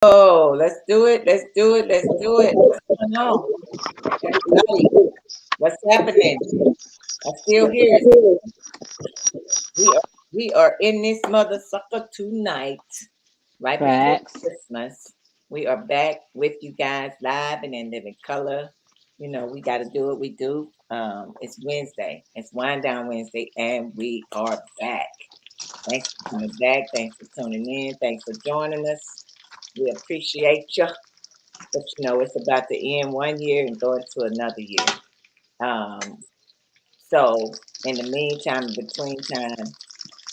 Oh, let's do it. Let's do it. Let's do it. What's going on? Everybody, what's happening? I still hear it. We are in this mother sucker tonight, right before Facts. Christmas. We are back with you guys live and in living color. You know, we got to do what we do. It's Wednesday. It's Wind Down Wednesday, and we are back. Thanks for coming back. Thanks for tuning in. Thanks for joining us. We appreciate you. But you know, it's about to end one year and go into another year. Um, so in the meantime, in between time,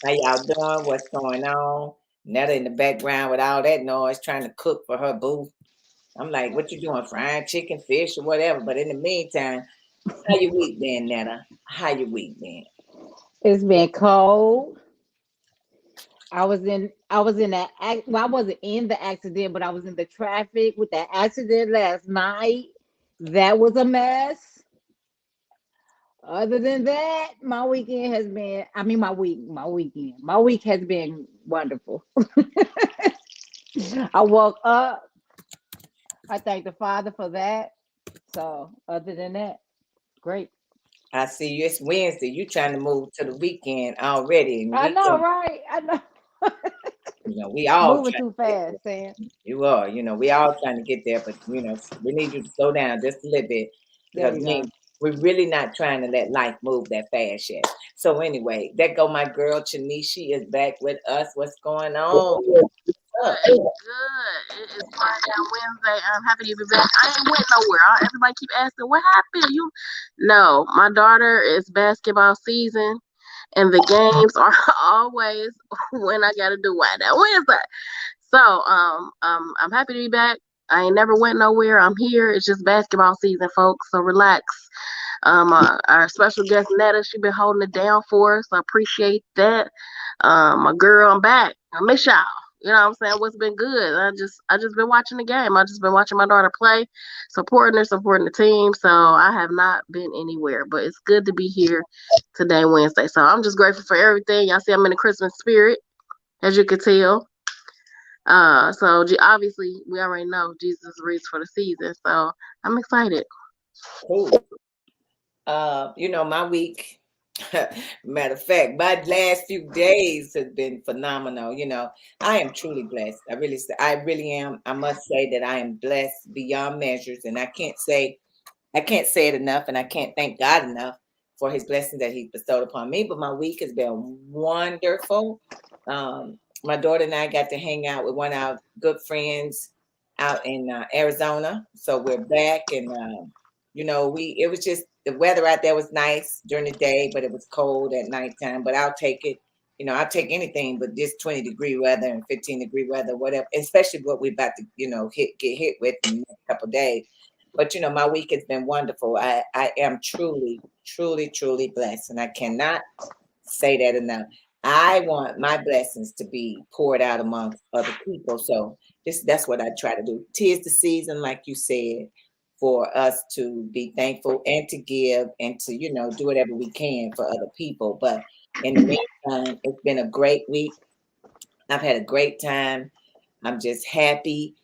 how y'all doing? What's going on? Netta in the background with all that noise trying to cook for her boo. I'm like, what you doing? Frying chicken, fish, or whatever. But in the meantime, how your week been, Netta? How your week been? It's been cold. I was in well, I wasn't in the accident, but I was in the traffic with that accident last night. That was a mess. Other than that, my weekend has been I mean my week has been wonderful. I woke up. I thank the Father for that. So other than that, great. I see you. It's Wednesday. You trying to move to the weekend already, and the I know, weekend. right? I know. You know, we all Moving trying too to get there. fast, Sam. You are, you know, we all trying to get there, but you know, we need you to slow down just a little bit There because you go. we're really not trying to let life move that fast yet. So anyway, that go my girl Chanishi is back with us. What's going on? Up. Good, good. It is Wind Down Wednesday. I'm happy to be back. I ain't went nowhere. Everybody keep asking, what happened? You No, my daughter is basketball season and the games are always when I gotta do Wind Down Wednesday. So I'm happy to be back. I ain't never went nowhere. I'm here. It's just basketball season, folks. So relax. Our special guest Netta, she been holding it down for us. I appreciate that. My girl, I'm back. I miss y'all. You know what I'm saying? What's been good? I just been watching the game. I just been watching my daughter play, supporting her, supporting the team. So I have not been anywhere, but it's good to be here today, Wednesday. So I'm just grateful for everything. Y'all see, I'm in the Christmas spirit, as you can tell. Obviously we already know Jesus reads for the season. So I'm excited. Cool. You know, my week, matter of fact, my last few days has been phenomenal. You know, I am truly blessed. I really am. I must say that I am blessed beyond measures, and I can't say it enough, and I can't thank God enough for His blessings that He bestowed upon me. But my week has been wonderful. My daughter and I got to hang out with one of our good friends out in Arizona, so we're back, and you know, we it was just the weather out there was nice during the day, but it was cold at nighttime. But I'll take it. You know, I'll take anything but this 20-degree weather and 15-degree weather, whatever. Especially what we about to, you know, get hit with in the next couple of days. But you know, my week has been wonderful. I am truly, truly, truly blessed, and I cannot say that enough. I want my blessings to be poured out amongst other people. So that's what I try to do. 'Tis the season, like you said, for us to be thankful and to give and to, you know, do whatever we can for other people. But in the meantime, it's been a great week. I've had a great time. I'm just happy.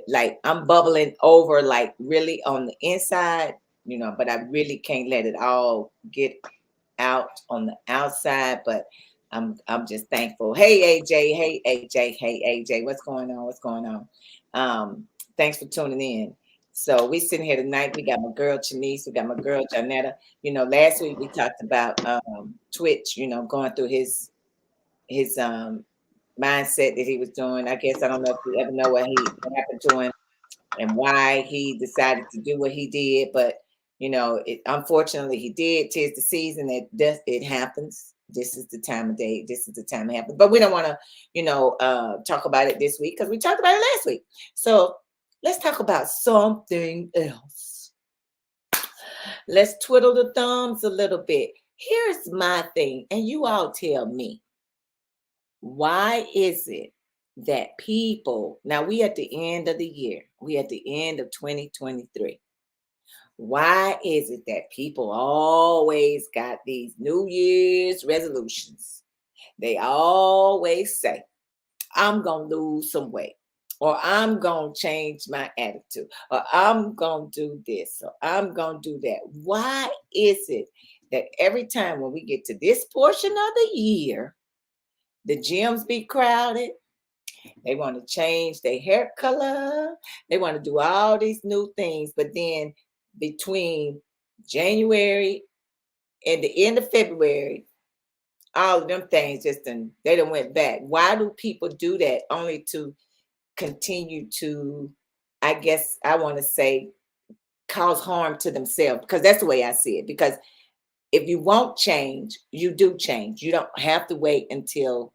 Like I'm bubbling over, like really on the inside, you know, but I really can't let it all get out on the outside. But I'm just thankful. Hey AJ, hey AJ, hey AJ, what's going on? What's going on? Thanks for tuning in. So we sitting here tonight. We got my girl Chanice, we got my girl Janetta. You know, last week we talked about Twitch, you know, going through his mindset that he was doing. I guess I don't know if you ever know what happened to him and why he decided to do what he did, but you know, unfortunately he did. 'Tis the season it happens. This is the time of day. This is the time it happens. But we don't want to, you know, talk about it this week because we talked about it last week. So let's talk about something else. Let's twiddle the thumbs a little bit. Here's my thing, and you all tell me. Why is it that people, now we at the end of the year, we at the end of 2023. Why is it that people always got these New Year's resolutions? They always say, I'm going to lose some weight. or I'm going to change my attitude, or I'm going to do this, or I'm going to do that. Why is it that every time when we get to this portion of the year, the gyms be crowded? They want to change their hair color. They want to do all these new things. But then between January and the end of February, all of them things they done went back. Why do people do that only to continue to, I guess I want to say, cause harm to themselves? Because that's the way I see it. Because if you won't change, you do change. You don't have to wait until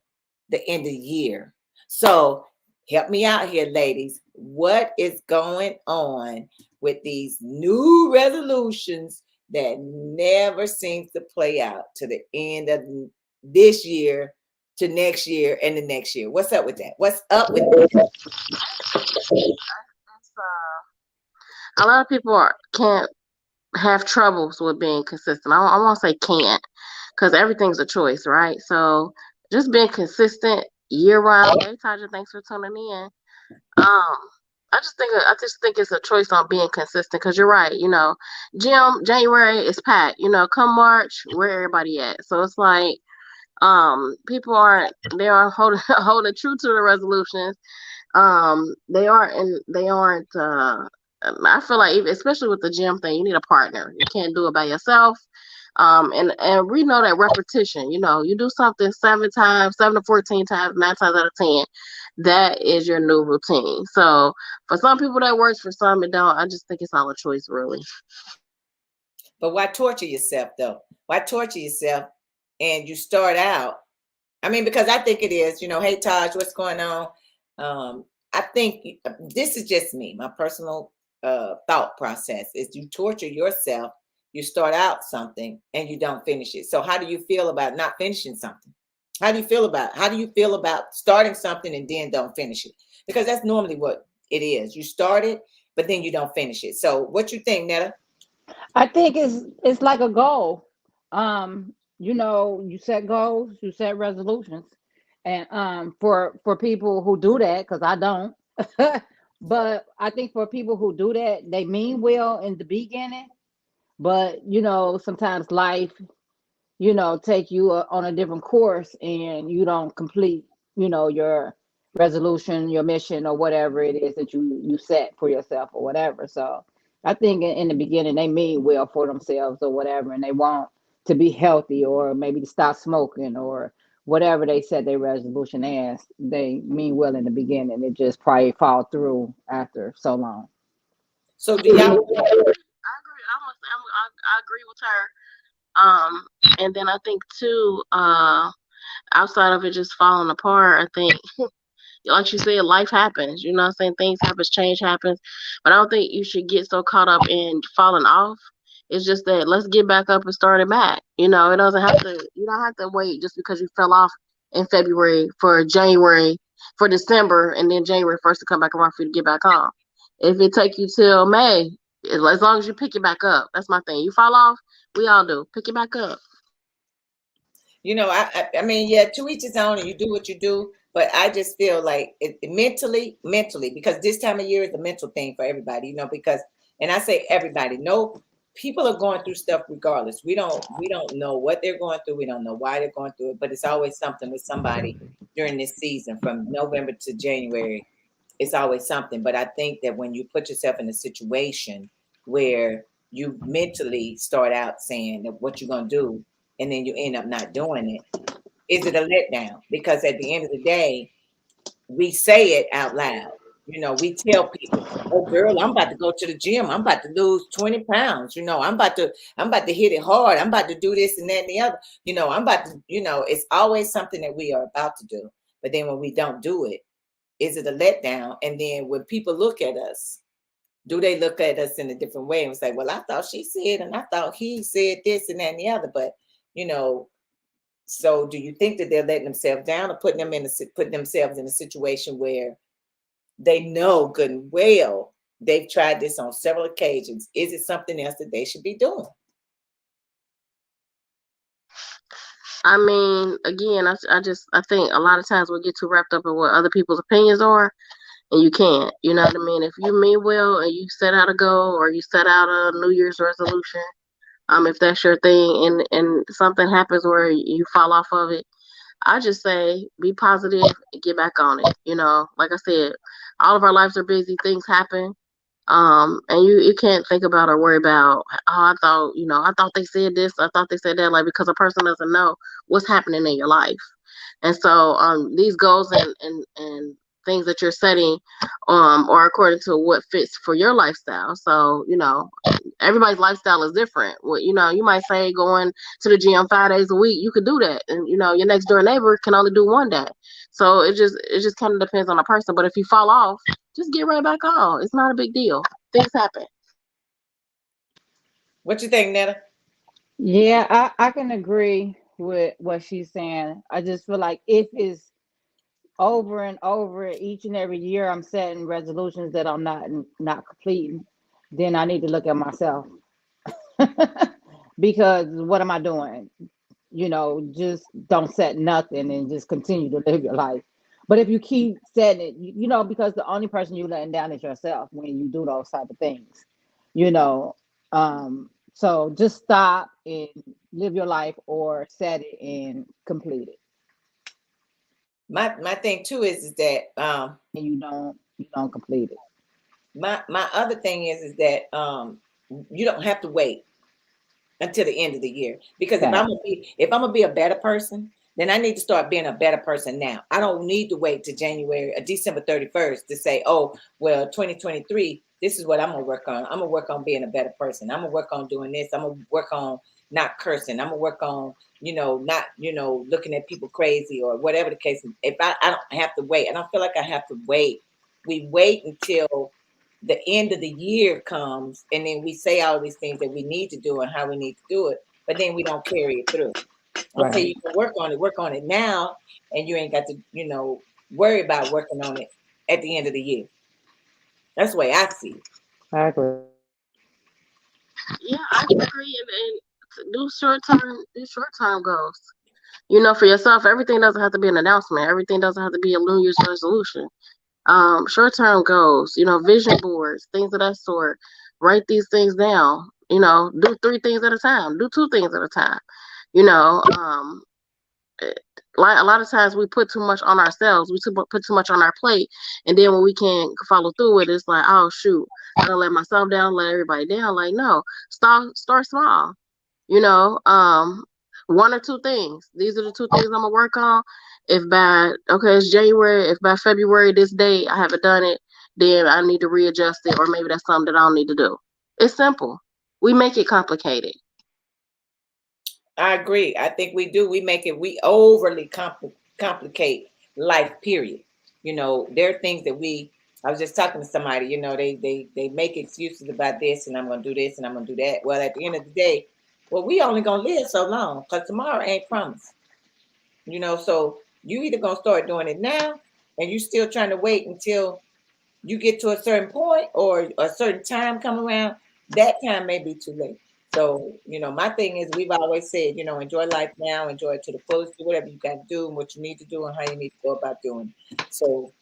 the end of the year. So help me out here, ladies. What is going on with these new resolutions that never seems to play out to the end of this year, to next year, and the next year? What's up with that? What's up with that? A lot of people can't have troubles with being consistent. I won't say can't, because everything's a choice, right? So just being consistent year round. Hey, Taja, thanks for tuning in. Um, I just think it's a choice on being consistent, because you're right. Gym January is packed. Come March, where everybody at? So it's like people aren't holding holding true to the resolutions. They aren't. I feel like, especially with the gym thing, you need a partner. You can't do it by yourself. And we know that repetition. You do something 7 times, 7 to 14 times, 9 times out of 10, that is your new routine. So for some people that works, for some it don't. I just think it's all a choice, really. But why torture yourself though? Why torture yourself? And you start out, I mean, because I think it is, hey Taj, what's going on? I think this is just me, my personal thought process is you torture yourself. You start out something and you don't finish it. So how do you feel about not finishing something? How do you feel about starting something and then don't finish it? Because that's normally what it is. You start it, but then you don't finish it. So what you think, Netta? I think it's like a goal. You set goals, you set resolutions, and for people who do that, because I don't, but I think for people who do that, they mean well in the beginning, but sometimes life take you on a different course, and you don't complete your resolution, your mission, or whatever it is that you set for yourself or whatever. So I think in the beginning they mean well for themselves or whatever, and they want to be healthy, or maybe to stop smoking, or whatever they set their resolution as. They mean well in the beginning, it just probably fall through after so long. So do y'all I agree. I agree with her. And then I think too, outside of it just falling apart, I think, like you said, life happens. You know what I'm saying? Things happen, change happens. But I don't think you should get so caught up in falling off. It's just that let's get back up and start it back. It doesn't have to. You don't have to wait just because you fell off in February for January, for December, and then January 1st to come back around for you to get back on. If it take you till May, as long as you pick it back up, that's my thing. You fall off, we all do. Pick it back up. I mean, yeah, to each his own, and you do what you do. But I just feel like mentally, because this time of year is a mental thing for everybody, because, and I say everybody, no, people are going through stuff regardless. We don't know what they're going through. We don't know why they're going through it, but it's always something with somebody during this season from November to January. It's always something. But I think that when you put yourself in a situation where you mentally start out saying that what you're going to do, and then you end up not doing it, is it a letdown? Because at the end of the day, we say it out loud. We tell people, "Oh, girl, I'm about to go to the gym. I'm about to lose 20 pounds. I'm about to hit it hard. I'm about to do this and that and the other. I'm about to. It's always something that we are about to do. But then when we don't do it, is it a letdown? And then when people look at us, do they look at us in a different way and say, "Well, I thought she said, and I thought he said this and that and the other," but you know." So do you think that they're letting themselves down, or putting themselves in a situation where they know good and well they've tried this on several occasions? Is it something else that they should be doing? I mean, again, I think a lot of times we get too wrapped up in what other people's opinions are, and you can't. You know what I mean? If you mean well and you set out a goal or you set out a New Year's resolution, if that's your thing and something happens where you fall off of it, I just say be positive and get back on it. You know, like I said, all of our lives are busy, things happen. And you can't think about or worry about, oh, I thought they said this, I thought they said that, like, because a person doesn't know what's happening in your life. And so these goals and things that you're setting are according to what fits for your lifestyle. So, everybody's lifestyle is different. Well, you might say going to the gym 5 days a week, you could do that. And your next door neighbor can only do one day. So it just kind of depends on the person. But if you fall off, just get right back on. It's not a big deal. Things happen. What you think, Netta? Yeah, I can agree with what she's saying. I just feel like if it's over and over each and every year, I'm setting resolutions that I'm not completing, then I need to look at myself. Because what am I doing? Just don't set nothing and just continue to live your life. But if you keep setting it, because the only person you letting down is yourself when you do those type of things, you know. So just stop and live your life or set it and complete it. My thing too is that And you don't complete it. my other thing is that you don't have to wait until the end of the year, because Okay. if I'm gonna be a better person, then I need to start being a better person now. I don't need to wait to January or December 31st to say, oh well, 2023, this is what I'm gonna work on. I'm gonna work on being a better person. I'm gonna work on doing this. I'm gonna work on not cursing. I'm gonna work on not looking at people crazy or whatever the case. If I don't have to wait, I don't feel like I have to wait. We wait until the end of the year comes, and then we say all these things that we need to do and how we need to do it, but then we don't carry it through. Okay, Right. you can work on it now, and you ain't got to worry about working on it at the end of the year. That's the way I see it. I agree. Yeah, I agree. And do short term goals. For yourself, everything doesn't have to be an announcement. Everything doesn't have to be a New Year's resolution. Short term goals, vision boards, things of that sort. Write these things down. Do 3 things at a time. Do 2 things at a time. You know, um, like a lot of times we put too much on ourselves. Put too much on our plate, and then when we can't follow through with it, it's like, oh shoot, I don't let myself down, let everybody down. Like, no, start small. You know, 1 or 2 things. These are the 2 things I'm gonna work on. If by okay, it's January. If by February this date I haven't done it, then I need to readjust it, or maybe that's something that I don't need to do. It's simple. We make it complicated. I agree. I think we do. We overly complicate life. Period. There are things that I was just talking to somebody. They make excuses about this, and I'm gonna do this, and I'm gonna do that. Well, at the end of the day, well, we only gonna live so long because tomorrow ain't promised. So you either gonna start doing it now, and you still trying to wait until you get to a certain point or a certain time come around. That time may be too late. So, my thing is, we've always said, enjoy life now, enjoy it to the fullest, do whatever you got to do and what you need to do and how you need to go about doing it. So,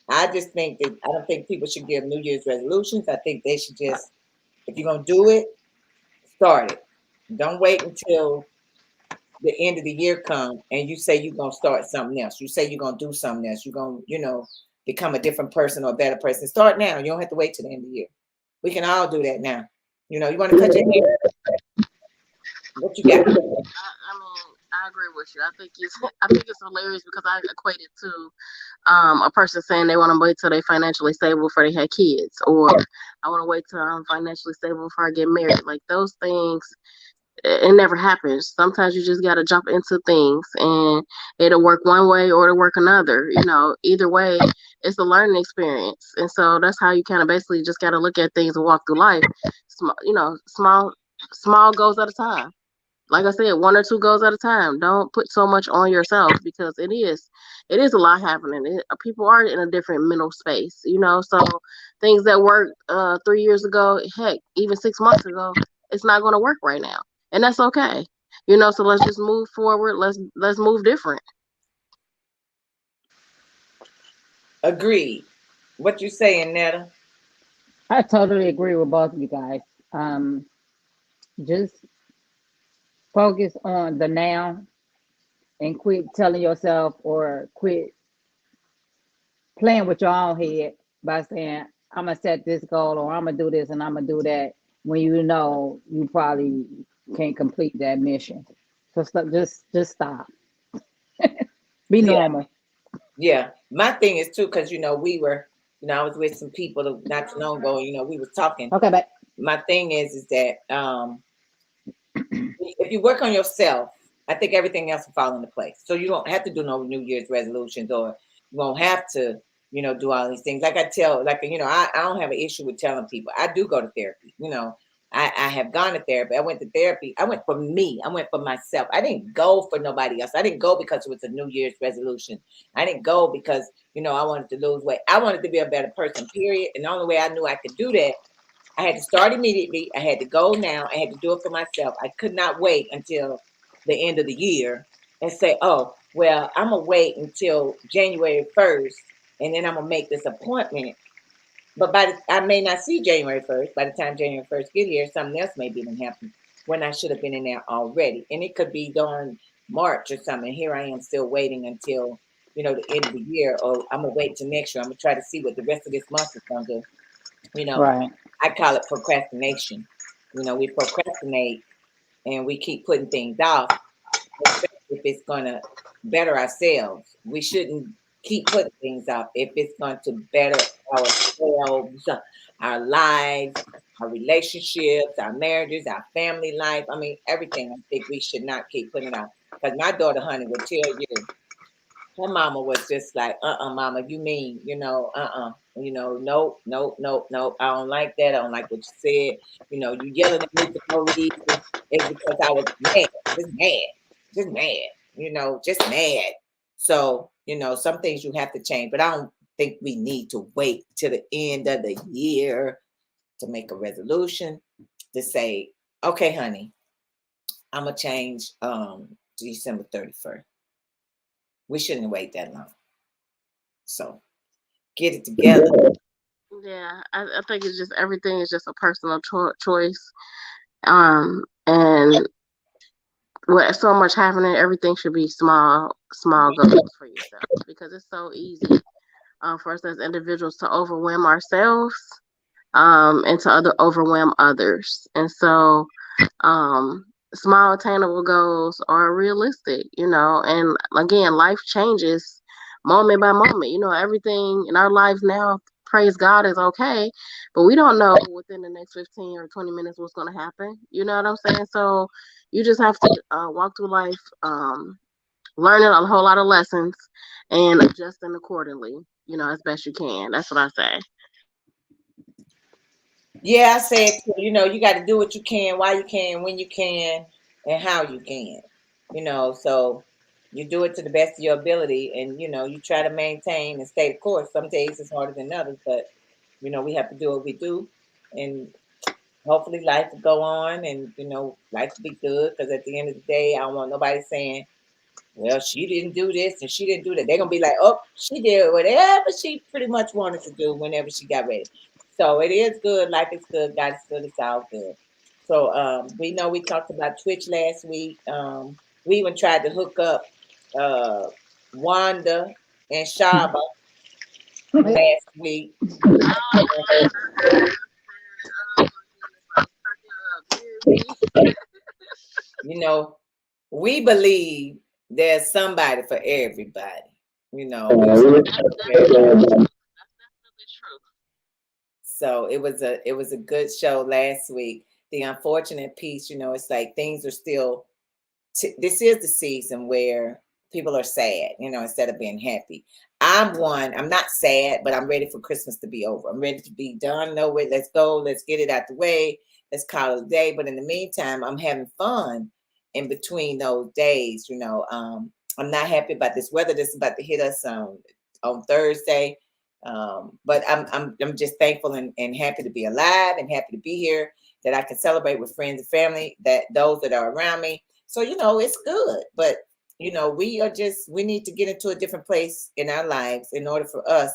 I just think that I don't think people should give New Year's resolutions. I think they should just, if you're going to do it, start it. Don't wait until the end of the year come and you say you're going to start something else. You say you're going to do something else. You're going to, become a different person or a better person. Start now. You don't have to wait till the end of the year. We can all do that now. You want to cut your hair? What you got? I agree with you. I think it's hilarious because I equate it to a person saying they want to wait till they financially stable before they had kids, or I want to wait till I'm financially stable before I get married. Like those things, it never happens. Sometimes you just got to jump into things and it'll work one way or it'll work another. Either way, it's a learning experience. And so that's how you kind of basically just got to look at things and walk through life. Small goals at a time. Like I said, 1 or 2 goals at a time. Don't put so much on yourself because it is a lot happening. People are in a different mental space, so things that worked 3 years ago, heck, even 6 months ago, it's not going to work right now. And that's okay. So let's just move forward. Let's move different. Agreed. What you saying, Netta? I totally agree with both of you guys. Um, just focus on the now and quit telling yourself or quit playing with your own head by saying, I'm gonna set this goal or I'm gonna do this and I'm gonna do that when you know you probably can't complete that mission. So just stop. Be Yeah, normal. yeah. My thing is too, because we were, I was with some people not too long ago. We was talking. Okay, but My thing is that if you work on yourself, I think everything else will fall into place. So you don't have to do no New Year's resolutions, or you won't have to, do all these things. Like I tell, I don't have an issue with telling people. I do go to therapy. I have gone to therapy. I went to therapy. I went for me. I went for myself. I didn't go for nobody else. I didn't go because it was a New Year's resolution. I didn't go because, I wanted to lose weight. I wanted to be a better person, period. And the only way I knew I could do that, I had to start immediately. I had to go now. I had to do it for myself. I could not wait until the end of the year and say, oh, well, I'm going to wait until January 1st and then I'm going to make this appointment. But I may not see January 1st. By the time January 1st get here, something else may be done happen when I should have been in there already. And it could be during March or something. Here I am still waiting until, the end of the year, or I'm going to wait till next year. I'm going to try to see what the rest of this month is going to do. You know, right. I call it procrastination. We procrastinate and we keep putting things off, especially if it's going to better ourselves. We shouldn't keep putting things off if it's going to better ourselves, our lives, our relationships, our marriages, our family life. I mean, everything. I think we should not keep putting it off. Because my daughter, honey, will tell you, her mama was just like, mama, you mean, nope, nope, nope, nope. I don't like that. I don't like what you said. You yelling at me for no reason. It's because I was mad, just mad, just mad. So, some things you have to change, but I don't think we need to wait till the end of the year to make a resolution to say, okay, honey, I'm gonna change December 31st. We shouldn't wait that long. So get it together. Yeah, I think it's just everything is just a personal choice. And with so much happening, everything should be small goals for yourself because it's so easy for us as individuals to overwhelm ourselves and to overwhelm others. And so, small attainable goals are realistic, and again, life changes moment by moment. Everything in our lives now, praise God, is okay, but we don't know within the next 15 or 20 minutes what's going to happen. You know what I'm saying? So you just have to walk through life, learning a whole lot of lessons and adjusting accordingly, as best you can. That's what I say. Yeah, I said, you got to do what you can, while you can, when you can, and how you can. So you do it to the best of your ability, and you try to maintain and stay the course. Some days it's harder than others, but we have to do what we do, and hopefully life will go on, and life will be good. Because at the end of the day, I don't want nobody saying, well, she didn't do this and she didn't do that. They're gonna be like, oh, she did whatever she pretty much wanted to do whenever she got ready. So it is good, life is good, God is good, it's all good. So we know we talked about Twitch last week. We even tried to hook up Wanda and Shaba last week. We believe there's somebody for everybody. So it was a good show last week. The unfortunate piece, it's like things are still. This is the season where people are sad, instead of being happy. I'm not sad, but I'm ready for Christmas to be over. I'm ready to be done. No way. Let's go. Let's get it out the way. Let's call it a day. But in the meantime, I'm having fun in between those days. I'm not happy about this weather that's about to hit us on Thursday. But I'm just thankful and happy to be alive and happy to be here, that I can celebrate with friends and family, that those that are around me. So, it's good, but, we need to get into a different place in our lives in order for us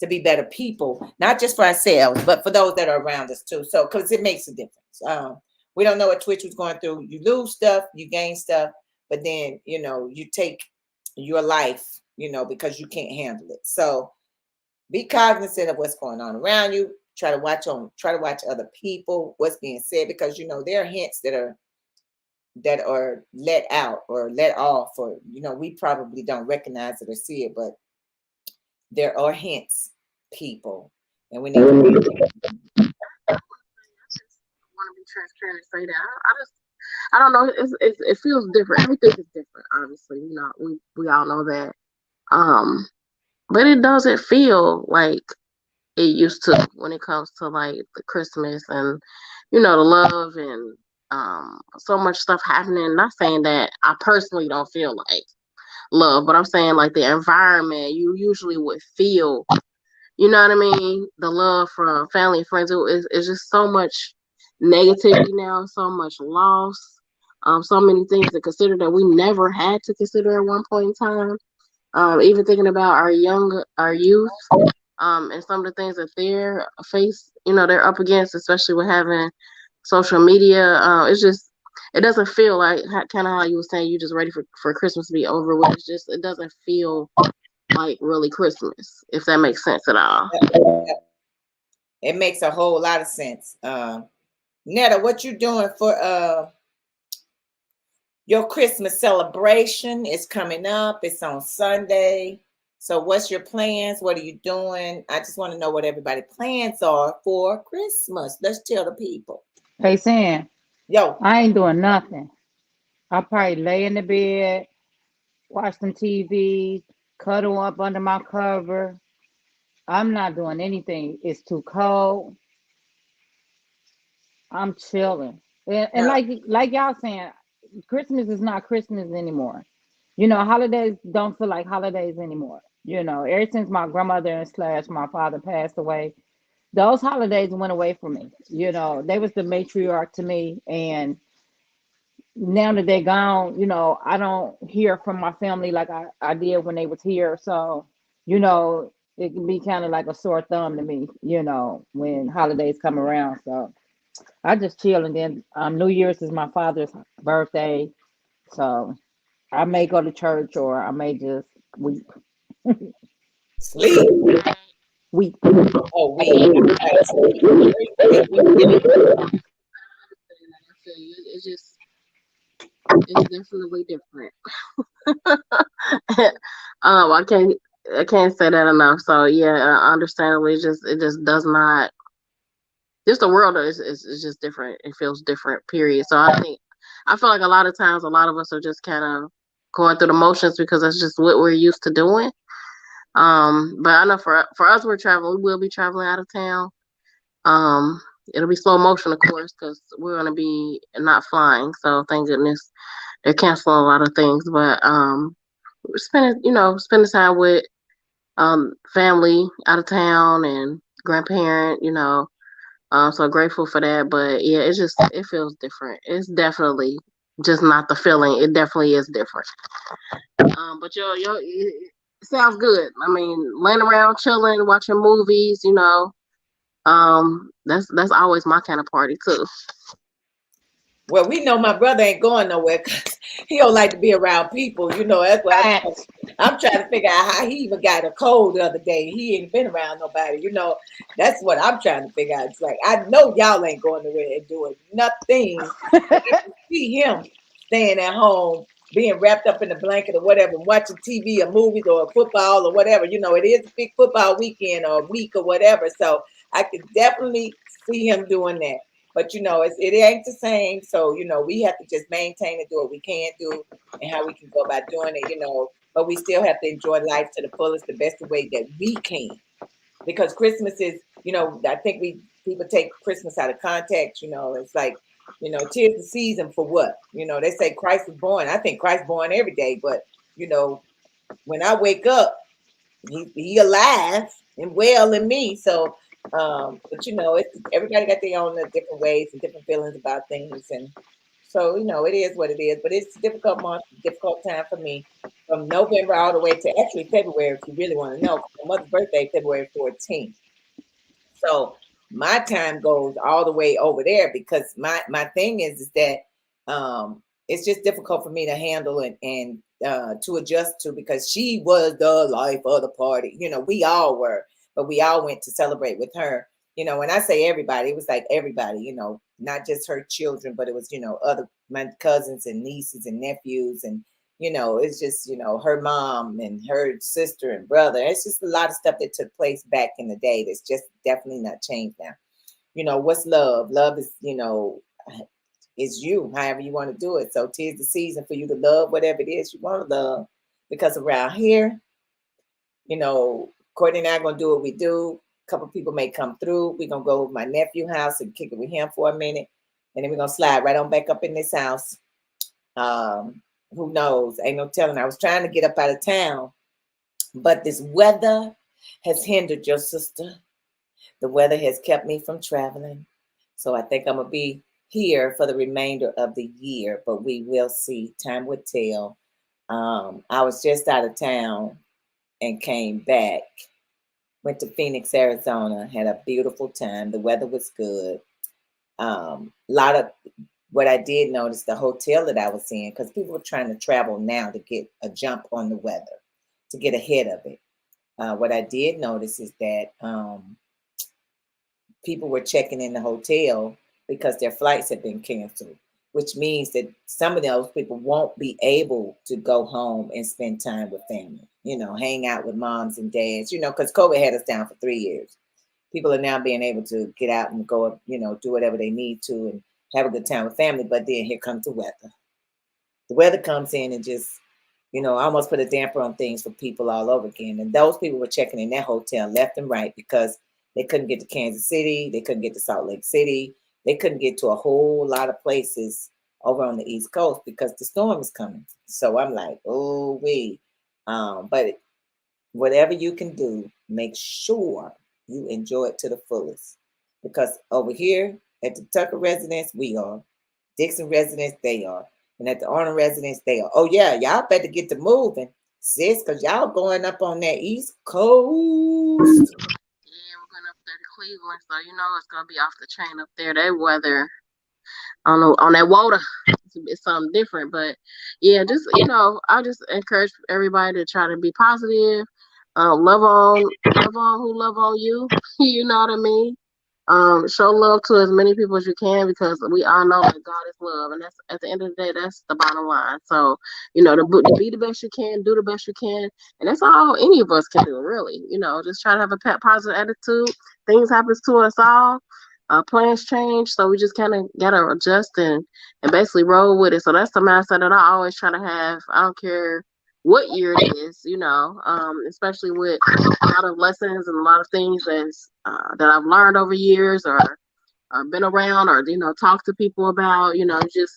to be better people, not just for ourselves, but for those that are around us too. So, because it makes a difference. We don't know what Twitch was going through. You lose stuff, you gain stuff, but then, you know, you take your life, you know, because you can't handle it. So be cognizant of what's going on around you. Try to watch other people, what's being said, because, you know, there are hints that are let out or let off, or, you know, we probably don't recognize it or see it, but there are hints, people, and we need to be. Want to be transparent and say that. I don't know. It feels different. Everything is different. Obviously, you know, we all know that. But it doesn't feel like it used to when it comes to like the Christmas and, you know, the love and so much stuff happening. Not saying that I personally don't feel like love, but I'm saying like the environment you usually would feel. You know what I mean? The love from family and friends. It's just so much negativity now, so much loss, so many things to consider that we never had to consider at one point in time. Even thinking about our youth, and some of the things that they're up against, especially with having social media. It doesn't feel like kind of how you were saying you just ready for Christmas to be over with. It doesn't feel like really Christmas, if that makes sense at all. It makes a whole lot of sense. Netta, what you doing for your Christmas celebration? Is coming up. It's on Sunday. So what's your plans? What are you doing? I just want to know what everybody's plans are for Christmas. Let's tell the people. Hey, Sam, Yo, I ain't doing nothing. I'll probably lay in the bed, watch some TV, cuddle up under my cover. I'm not doing anything. It's too cold. I'm chilling. And now, like y'all saying, Christmas is not Christmas anymore. You know, holidays don't feel like holidays anymore. You know, ever since my grandmother and slash my father passed away, those holidays went away from me. You know, they was the matriarch to me, and now that they're gone, you know, I don't hear from my family like I did when they was here. So, you know, it can be kind of like a sore thumb to me, you know, when holidays come around. So I just chill, and then New Year's is my father's birthday, so I may go to church or I may just weep, sleep. weep. Oh, we. It's definitely different. I can't say that enough. So yeah, understandably, it just does not. Just the world is just different. It feels different. Period. So I feel like a lot of times, a lot of us are just kind of going through the motions because that's just what we're used to doing. But I know for us, we're traveling. We will be traveling out of town. Um, it'll be slow motion, of course, because we're gonna be not flying. So thank goodness they're canceling a lot of things. But spending time with family out of town and grandparent. So grateful for that. But yeah, it feels different. It's definitely just not the feeling. It definitely is different. But it sounds good. I mean, laying around, chilling, watching movies. That's always my kind of party too. Well, we know my brother ain't going nowhere because he don't like to be around people. You know, that's why I'm trying to figure out how he even got a cold the other day. He ain't been around nobody. You know, that's what I'm trying to figure out. It's like, I know y'all ain't going nowhere and doing nothing. I can see him staying at home, being wrapped up in a blanket or whatever, watching TV or movies or football or whatever. You know, it is a big football weekend or week or whatever. So I could definitely see him doing that. But you know, it ain't the same. So you know, we have to just maintain and do what we can do, and how we can go about doing it. You know, but we still have to enjoy life to the fullest, the best way that we can. Because Christmas is, you know, I think people take Christmas out of context. You know, it's like, you know, 'tis the season for what? You know, they say Christ was born. I think Christ born every day, but you know, when I wake up, he alive and well in me. So but you know, everybody got their own different ways and different feelings about things, and so you know, it is what it is. But it's a difficult month, difficult time for me. from November all the way to actually February, if you really want to know. My mother's birthday, February 14th. So my time goes all the way over there because my thing is that it's just difficult for me to handle and to adjust to because she was the life of the party. You know, we all were, but we all went to celebrate with her. You know, when I say everybody, it was like everybody, you know, not just her children, but it was, you know, other my cousins and nieces and nephews and you know, it's just, you know, her mom and her sister and brother. It's just a lot of stuff that took place back in the day that's just definitely not changed now. You know, what's love? Love is, you know, is you, however you want to do it. So tis the season for you to love whatever it is you want to love. Because around here, you know, Courtney and I are gonna do what we do. A couple people may come through. We're gonna go to my nephew's house and kick it with him for a minute. And then we're gonna slide right on back up in this house. Who knows? Ain't no telling. I was trying to get up out of town, but this weather has hindered your sister. The weather has kept me from traveling. So I think I'm going to be here for the remainder of the year, but we will see. Time will tell. I was just out of town and came back. Went to Phoenix, Arizona. Had a beautiful time. The weather was good. A lot of what I did notice, the hotel that I was in, because people were trying to travel now to get a jump on the weather, to get ahead of it. What I did notice is that people were checking in the hotel because their flights had been canceled, which means that some of those people won't be able to go home and spend time with family, you know, hang out with moms and dads, you know, because COVID had us down for 3 years. People are now being able to get out and go, you know, do whatever they need to and have a good time with family. But then here comes the weather. The weather comes in and just, you know, almost put a damper on things for people all over again. And those people were checking in that hotel left and right because they couldn't get to Kansas City. They couldn't get to Salt Lake City. They couldn't get to a whole lot of places over on the East Coast because the storm is coming. So I'm like, oh, but whatever you can do, make sure you enjoy it to the fullest. Because over here at the Tucker residence, we are. Dixon residence, they are. And at the Arnold residence, they are. Oh, yeah, y'all better get to moving, sis, because y'all going up on that East Coast. Yeah, we're going up there to Cleveland, so you know it's gonna be off the chain up there. That weather on that water, it's something different. But yeah, just you know, I just encourage everybody to try to be positive. Love on who love on you. You know what I mean? Show love to as many people as you can because we all know that God is love, and that's at the end of the day, that's the bottom line. So, you know, to be the best you can, do the best you can, and that's all any of us can do, really. You know, just try to have a positive attitude. Things happens to us all. Plans change, so we just kind of gotta adjust and basically roll with it. So that's the mindset that I always try to have. I don't care what year it is, you know, especially with a lot of lessons and a lot of things that I've learned over years or been around or you know talked to people about. You know, just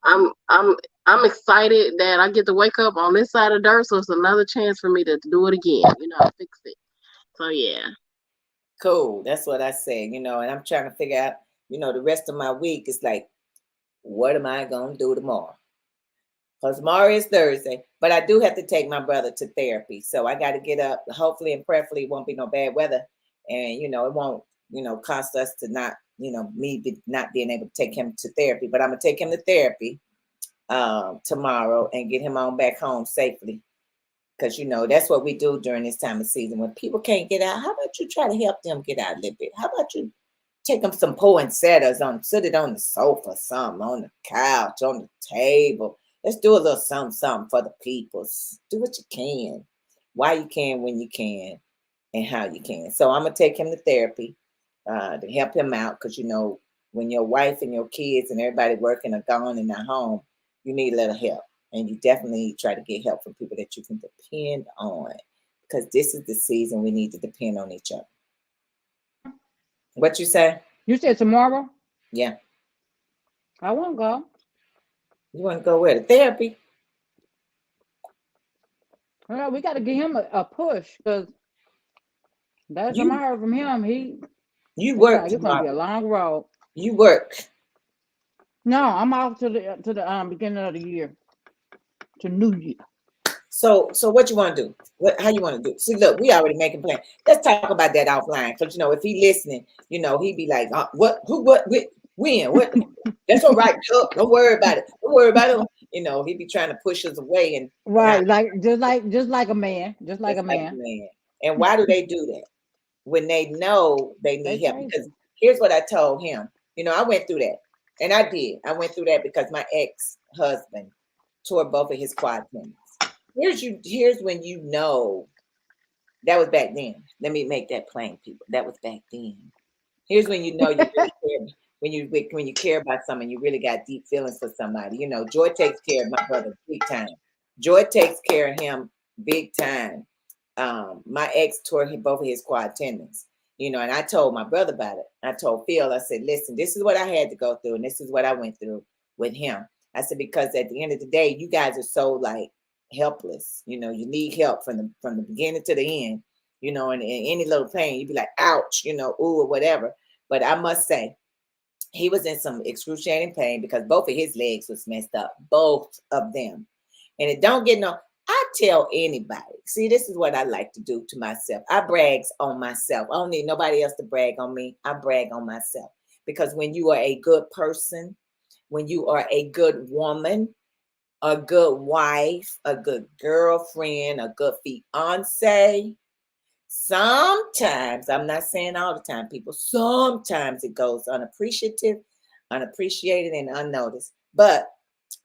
I'm excited that I get to wake up on this side of dirt, so it's another chance for me to do it again. You know, fix it. So yeah. Cool. That's what I say, you know, and I'm trying to figure out, you know, the rest of my week is like, what am I going to do tomorrow? Because tomorrow is Thursday, but I do have to take my brother to therapy. So I got to get up. Hopefully and prayerfully it won't be no bad weather. And, you know, it won't, you know, cost us to not, you know, not being able to take him to therapy. But I'm going to take him to therapy tomorrow and get him on back home safely. Because, you know, that's what we do during this time of season. When people can't get out, how about you try to help them get out a little bit? How about you take them some poinsettias sit it on the sofa, something, on the couch, on the table. Let's do a little something for the people. Do what you can, why you can, when you can, and how you can. So I'm going to take him to therapy to help him out because, you know, when your wife and your kids and everybody working are gone and not home, you need a little help. And you definitely try to get help from people that you can depend on because this is the season we need to depend on each other. What you say? You said tomorrow? Yeah. I won't go. You want to go where? To therapy? Well, we got to give him a push because that's what I heard from him. You work like it's gonna be a long road. You work. No, I'm off to the beginning of the year, to New Year. So what you want to do? How you want to do? See, look, we already making plans. Let's talk about that offline. Because if he listening, he'd be like, what, who, what, when, what? That's all right. Don't worry about it. Don't worry about it. He'd be trying to push us away and not. Right, just like a man, just like That's a like, man. man. And why do they do that? When they know they They need help. Because crazy. here's what I told him. I went through that. And I did. I went through that because my ex-husband tore both of his quad tendons. Here's when that was back then. Let me make that plain, people. That was back then. Here's when you really care. When you care about someone, you really got deep feelings for somebody. Joy takes care of my brother big time. Joy takes care of him big time. My ex tore both of his quad tendons. And I told my brother about it. I told Phil, I said, listen, this is what I had to go through, and this is what I went through with him. I said, because at the end of the day, you guys are so like helpless. You need help from the beginning to the end. And any little pain, you'd be like, ouch, ooh, or whatever. But I must say, he was in some excruciating pain because both of his legs was messed up, both of them. And it don't get no. I tell anybody, see, this is what I like to do to myself. I brags on myself. I don't need nobody else to brag on me. I brag on myself. Because when you are a good person, when you are a good woman, a good wife, a good girlfriend, a good fiance, sometimes, I'm not saying all the time, people, sometimes it goes unappreciated, and unnoticed. But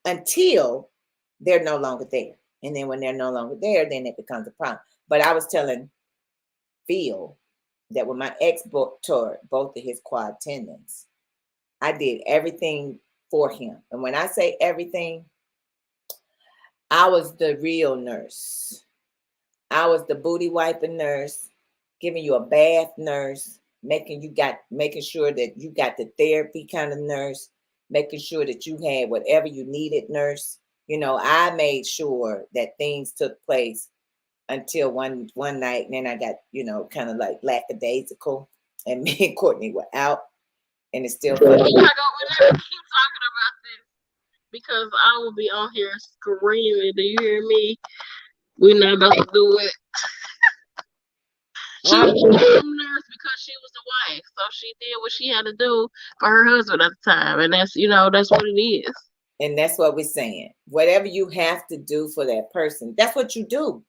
until they're no longer there. And then when they're no longer there, then it becomes a problem. But I was telling Phil that when my ex tore both of his quad tendons, I did everything for him. And when I say everything, I was the real nurse. I was the booty wiping nurse, giving you a bath nurse, making sure that you got the therapy kind of nurse, making sure that you had whatever you needed nurse. I made sure that things took place until one night, and then I got, kind of like lackadaisical, and me and Courtney were out, and it's still funny. We gotta keep talking about this because I will be on here screaming. Do you hear me? We're not about to do it. She was a nurse because she was the wife, so she did what she had to do for her husband at the time, and that's what it is. And that's what we're saying. Whatever you have to do for that person, that's what you do.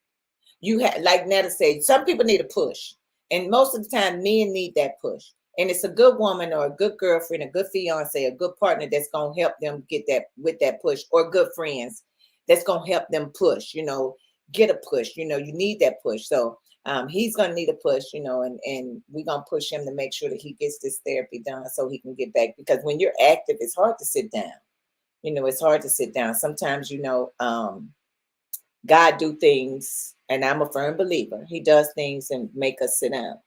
You have, like Netta said, some people need a push, and most of the time, men need that push. And it's a good woman or a good girlfriend, a good fiance, a good partner that's gonna help them get that with that push, or good friends that's gonna help them push. Get a push. You need that push. So he's gonna need a push. And we're gonna push him to make sure that he gets this therapy done so he can get back. Because when you're active, it's hard to sit down. It's hard to sit down. Sometimes, God do things, and I'm a firm believer. He does things and make us sit down,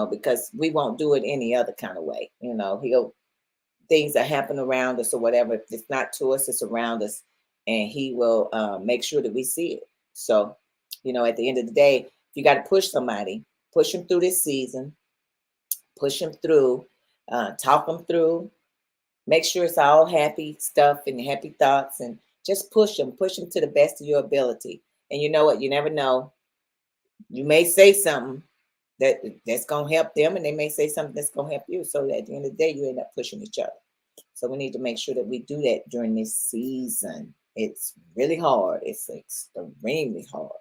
because we won't do it any other kind of way. Things that happen around us or whatever. If it's not to us, it's around us, and he will make sure that we see it. So, at the end of the day, if you got to push somebody, push them through this season, push them through, talk them through, make sure it's all happy stuff and happy thoughts, and just push them to the best of your ability. And you know what? You never know. You may say something that's going to help them, and they may say something that's going to help you. So at the end of the day, you end up pushing each other. So we need to make sure that we do that during this season. It's really hard. It's extremely hard.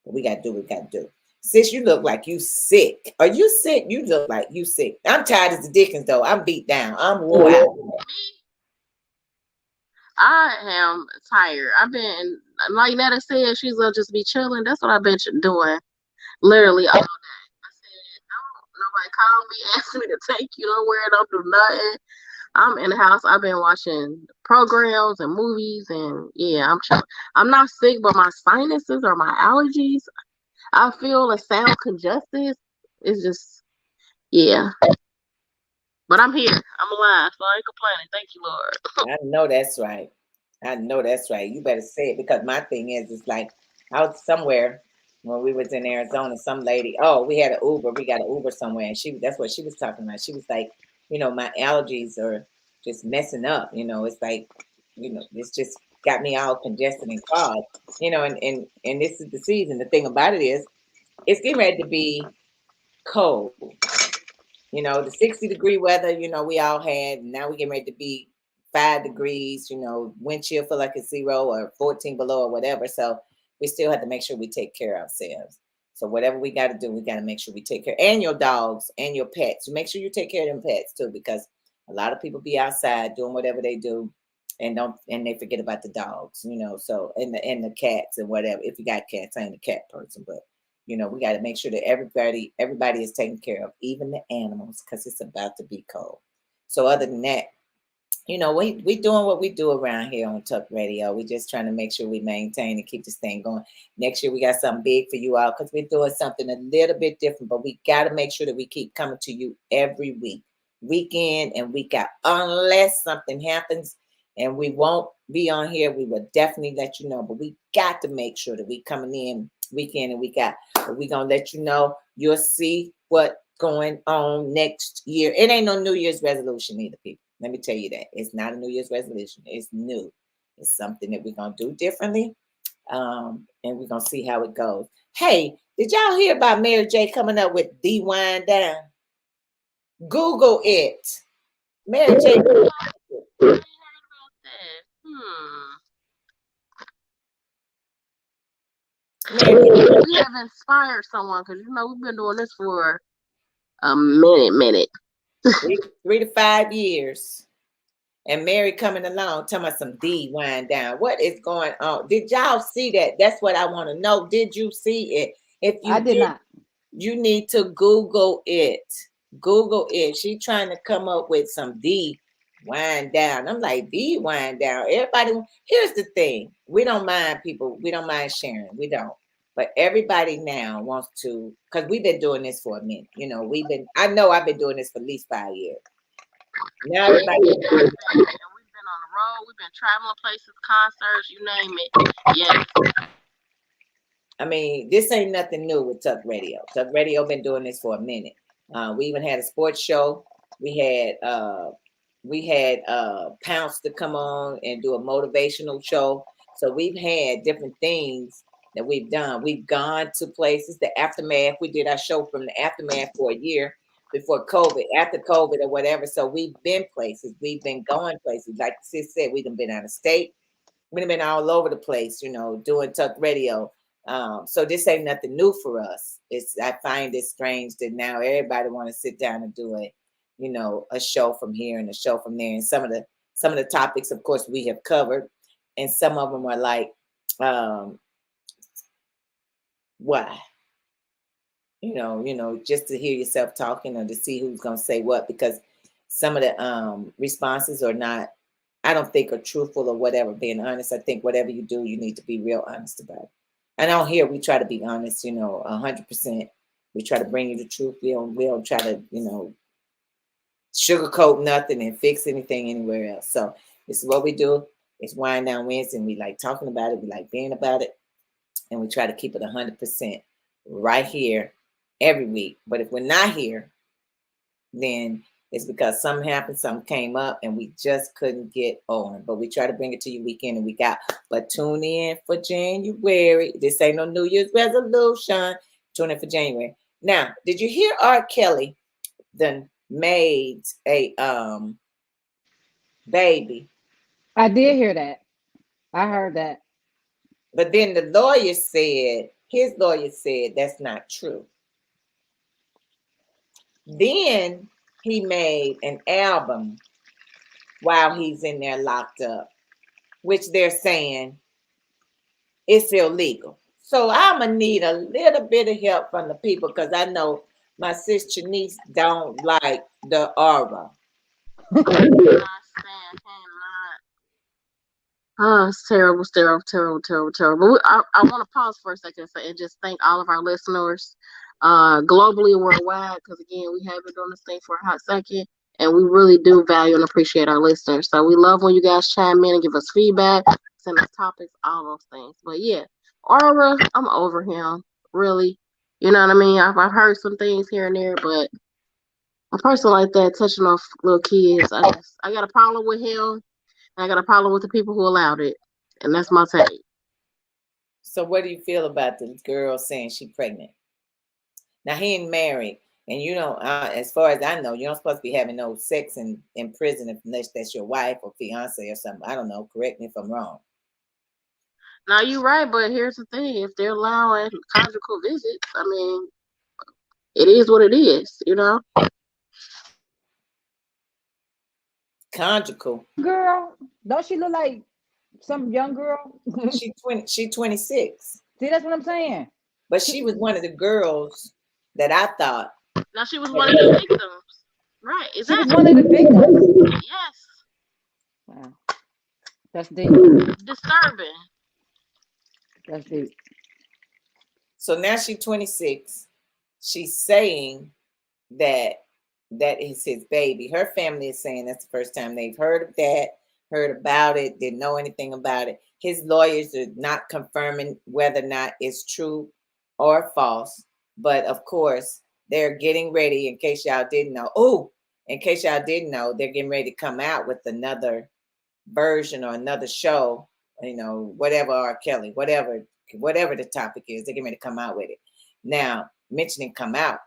But we got to do what we got to do. Sis, you look like you sick. Are you sick? You look like you sick. I'm tired as the Dickens, though. I'm beat down. I'm wore out. I am tired. I've been, like Netta said, she's gonna just be chilling. That's what I've been doing, literally all day. I said, don't nobody call me, ask me to take you nowhere. Don't do nothing. I'm in the house. I've been watching programs and movies, and yeah, I'm chilling. I'm not sick, but my sinuses or my allergies, I feel and sound congested. It's just, yeah. But I'm here. I'm alive, so I ain't complaining. Thank you, Lord. I know that's right. I know that's right. You better say it, because my thing is, it's like I was somewhere when we was in Arizona. Some lady, we had an Uber. We got an Uber somewhere, and that's what she was talking about. She was like, my allergies are just messing up. It's like, it's just got me all congested and clogged. And this is the season. The thing about it is, it's getting ready to be cold. The 60-degree weather, we all had. Now we getting ready to be 5 degrees, wind chill feel like it's 0 or 14 below or whatever. So we still have to make sure we take care of ourselves. So whatever we got to do, we got to make sure we take care, and your dogs and your pets. Make sure you take care of them pets too, because a lot of people be outside doing whatever they do, and they forget about the dogs, So and the cats and whatever. If you got cats, I ain't a cat person, but we got to make sure that everybody is taken care of, even the animals, because it's about to be cold. So other than that, we doing what we do around here on Tuck Radio. We just trying to make sure we maintain and keep this thing going. Next year we got something big for you all, because we're doing something a little bit different, but we got to make sure that we keep coming to you every week in and week out, unless something happens and we won't be on here. We will definitely let you know, but we got to make sure that we coming in week in and week out. But we gonna let you know. You'll see what going on next year. It ain't no New Year's resolution either, people. Let me tell you that. It's not a New Year's resolution. It's new. It's something that we're going to do differently. And we're going to see how it goes. Hey, did y'all hear about Mary J coming up with The Wind Down? Google it. Mary J. We have inspired someone, because we've been doing this for a minute. 3 to 5 years. And Mary coming along, talking about some D Wind Down. What is going on? Did y'all see that? That's what I want to know. Did you see it? If you I did not. You need to Google it. Google it. She trying to come up with some D Wind Down. I'm like, D Wind Down. Everybody, here's the thing. We don't mind people. We don't mind sharing. We don't. But everybody now wants to, because we've been doing this for a minute. I know I've been doing this for at least 5 years. Now everybody. And we've been on the road. We've been traveling places, concerts, you name it. Yes. I mean, this ain't nothing new with Tuck Radio. Tuck Radio been doing this for a minute. We even had a sports show. We had Pounce to come on and do a motivational show. So we've had different things that we've done. We've gone to places. The Aftermath. We did our show from the Aftermath for a year before COVID, after COVID or whatever. So we've been places. We've been going places. Like Sis said, we've been out of state. We've been all over the place, doing Tuck Radio. So this ain't nothing new for us. I find it strange that now everybody want to sit down and do a show from here and a show from there. And some of the topics, of course, we have covered, and some of them are like, why? Just to hear yourself talking or to see who's gonna say what, because some of the responses are not, I don't think, are truthful or whatever. Being honest, I think whatever you do, you need to be real honest about it. And out here, we try to be honest, 100%. We try to bring you the truth. We don't try to, sugarcoat nothing and fix anything anywhere else. So this is what we do. It's Wind Down Wednesday, and we like talking about it. We like being about it. And we try to keep it 100% right here every week. But if we're not here, then it's because something happened, something came up, and we just couldn't get on. But we try to bring it to you week in and week out. But tune in for January. This ain't no New Year's resolution. Tune in for January. Now, did you hear R. Kelly done made a baby? I did hear that. I heard that. But then his lawyer said that's not true. Then he made an album while he's in there locked up, which they're saying it's illegal. So I'm going to need a little bit of help from the people, because I know my sister niece don't like the aura. Oh, it's terrible, terrible. I want to pause for a second and just thank all of our listeners, globally and worldwide, because again, we have been doing this thing for a hot second, and we really do value and appreciate our listeners. So we love when you guys chime in and give us feedback, send us topics, all those things. But yeah, Aura, I'm over him, really. You know what I mean? I've heard some things here and there, but a person like that touching off little kids, I got a problem with him. I got a problem with the people who allowed it. And that's my take. So what do you feel about the girl saying she pregnant? Now he ain't married, and you know, as far as I know, you're not supposed to be having no sex in prison unless that's your wife or fiance or something. I don't know. Correct me if I'm wrong. Now you're right, but here's the thing: if they're allowing conjugal visits, I mean, it is what it is, you know. Conjugal. Girl, don't she look like some young girl? She 20. She 26. See, that's what I'm saying. But she was one of the girls that I thought. Now she was one of the victims, right? She was Exactly. one of the victims. Yes, Wow, that's deep. disturbing. That's deep. So now she's 26. She's saying that that is his baby. Her family is saying that's the first time they've heard of that, heard about it, didn't know anything about it. His lawyers are not confirming whether or not it's true or false. But of course, they're getting ready, in case y'all didn't know. Oh, in case y'all didn't know, they're getting ready to come out with another version or another show, whatever R. Kelly, whatever the topic is, they're getting ready to come out with it. Now, mentioning come out,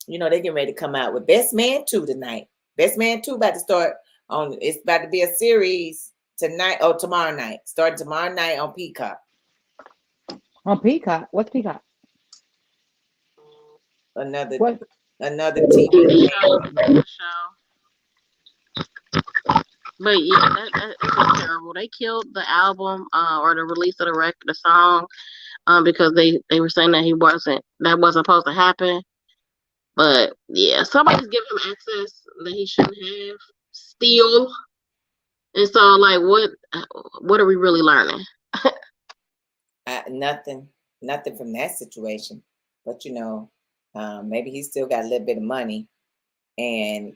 they're getting ready to come out with Best Man 2 tonight. Best Man 2 about to start on, it's about to be a series tonight, tomorrow night. Starting tomorrow night on Peacock. On Peacock. What's Peacock? Another What? TV. Show. But yeah, that was terrible. They killed the album or the release of the song because they were saying that that wasn't supposed to happen. But yeah, somebody's giving him access that he shouldn't have still. And so like what are we really learning? Nothing from that situation. But maybe he still got a little bit of money, and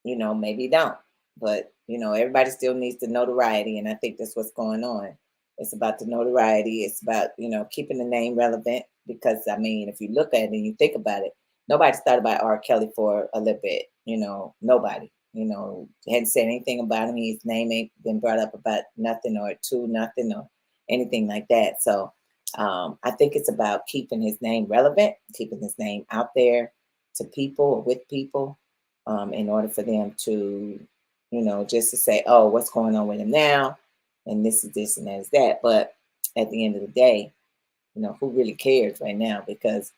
maybe he don't. But everybody still needs the notoriety, and I think that's what's going on. It's about the notoriety. It's about keeping the name relevant, because I mean, if you look at it and you think about it, nobody's thought about R. Kelly for a little bit. Nobody. Hadn't said anything about him. His name ain't been brought up about nothing or nothing or anything like that. So I think it's about keeping his name relevant, keeping his name out there to people or with people, in order for them to, just to say, oh, what's going on with him now? And this is this and that is that. But at the end of the day, who really cares right now? Because,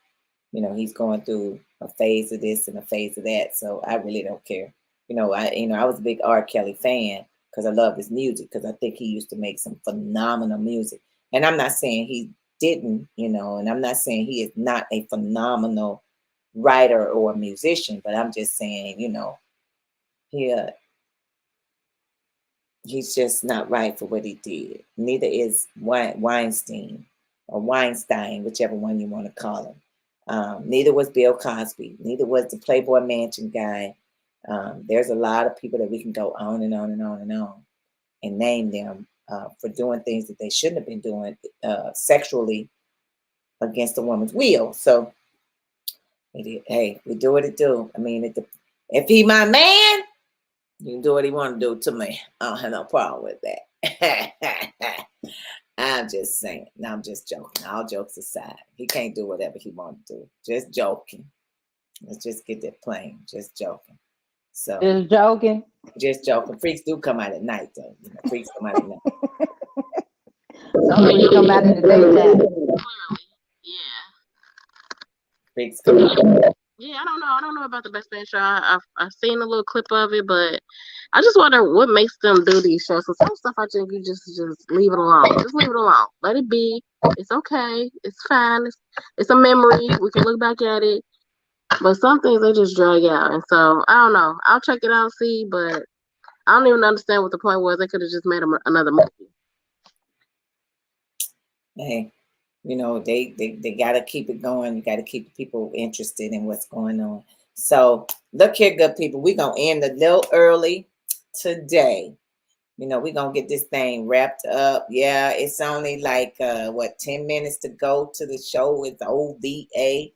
he's going through a phase of this and a phase of that. So I really don't care. I was a big R. Kelly fan because I love his music, because I think he used to make some phenomenal music. And I'm not saying he didn't, and I'm not saying he is not a phenomenal writer or musician, but I'm just saying, he's just not right for what he did. Neither is Weinstein or Weinstein, whichever one you want to call him. Neither was Bill Cosby. Neither was the Playboy Mansion guy. There's a lot of people that we can go on and on and on and on and name them for doing things that they shouldn't have been doing sexually against a woman's will. So, hey, we do what it do. I mean, if he my man, you can do what he want to do to me. I don't have no problem with that. I'm just saying. No, I'm just joking. All jokes aside, he can't do whatever he want to do. Just joking. Let's just get that plain. Just joking. So Just joking. Just joking. Freaks do come out at night, though. Freaks come out at night. Some freaks come out in the daytime. Yeah. Freaks come out. Yeah, I don't know about the Best Man show. I've seen a little clip of it, but I just wonder what makes them do these shows. So some stuff I think you just leave it alone. Just leave it alone. Let it be. It's okay. It's fine. It's a memory. We can look back at it. But some things they just drag out, and so I don't know. I'll check it out, see, but I don't even understand what the point was. They could have just made another movie. Hey, they got to keep it going. You got to keep people interested in what's going on. So look here, good people. We're going to end a little early today. We're going to get this thing wrapped up. Yeah, it's only like, 10 minutes to go to the show with the OVA.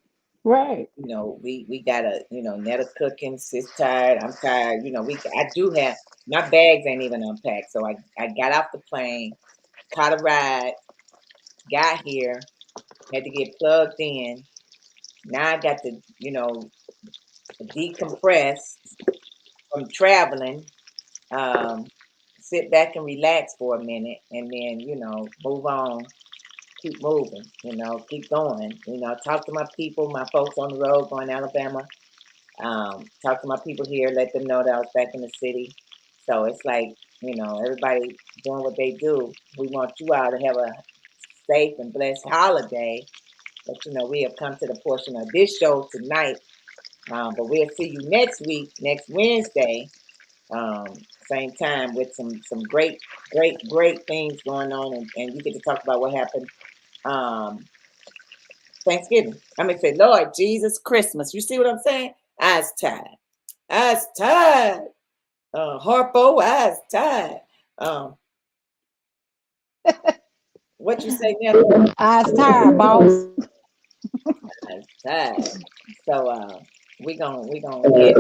Right. We gotta, Netta cooking, sis tired, I'm tired. I do have, my bags ain't even unpacked. So I got off the plane. caught a ride, got here, had to get plugged in. Now I got to, decompress from traveling, um, sit back and relax for a minute, and then, move on, keep moving, keep going, talk to my people, my folks on the road going to Alabama, talk to my people here, let them know that I was back in the city. So it's like, everybody doing what they do. We want you all to have a safe and blessed holiday. But, we have come to the portion of this show tonight. But we'll see you next week, next Wednesday, same time with some great, great, great things going on. And you get to talk about what happened Thanksgiving. I'm going to say, Lord Jesus, Christmas. You see what I'm saying? Eyes tied. Eyes tied. Harpo, eyes tied. What you say now? Eyes tired, boss. Eyes tied. So we gonna get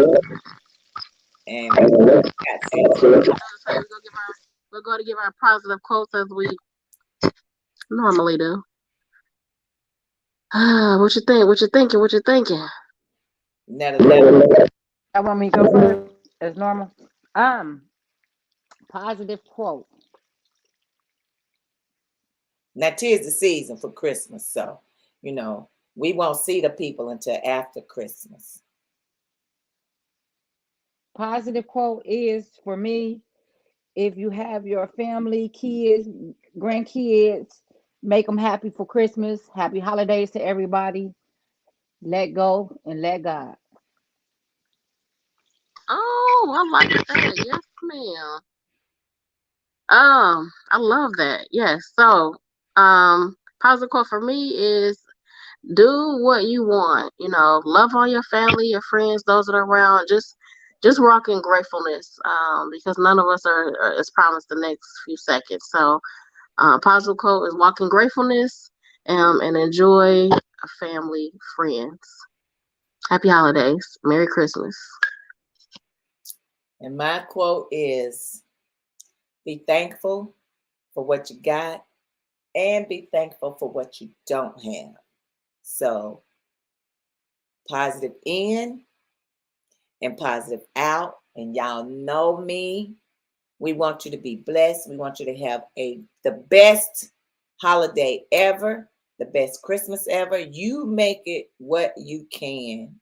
and we got We're going to give our positive quotes as we normally do. What you think? What you thinking? What you thinking? I want me to go first as normal. Positive quote. Now, 'tis the season for Christmas, so we won't see the people until after Christmas. Positive quote is for me, if you have your family, kids, grandkids, make them happy for Christmas. Happy holidays to everybody. Let go and let God. Oh, I like that. Yes, ma'am. I love that. Yes. So, positive quote for me is do what you want. Love on your family, your friends, those that are around. Just rock in gratefulness. Because none of us is promised the next few seconds. So, positive quote is walk in gratefulness, and enjoy a family, friends. Happy holidays. Merry Christmas. And my quote is be thankful for what you got and be thankful for what you don't have. So positive in and positive out. And y'all know me. We want you to be blessed. We want you to have the best holiday ever, the best Christmas ever. You make it what you can.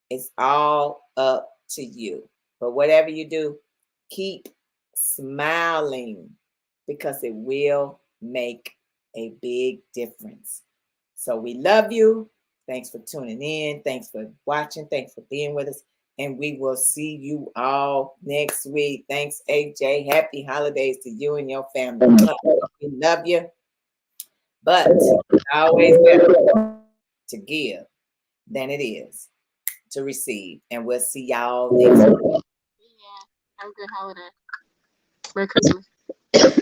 It's all up to you. But whatever you do, keep smiling because it will make a big difference. So we love you. Thanks for tuning in. Thanks for watching. Thanks for being with us. And we will see you all next week. Thanks, AJ. Happy holidays to you and your family. We love you. But it's always better to give than it is to receive. And we'll see y'all next week. Yeah. Have a good holiday. Merry Christmas.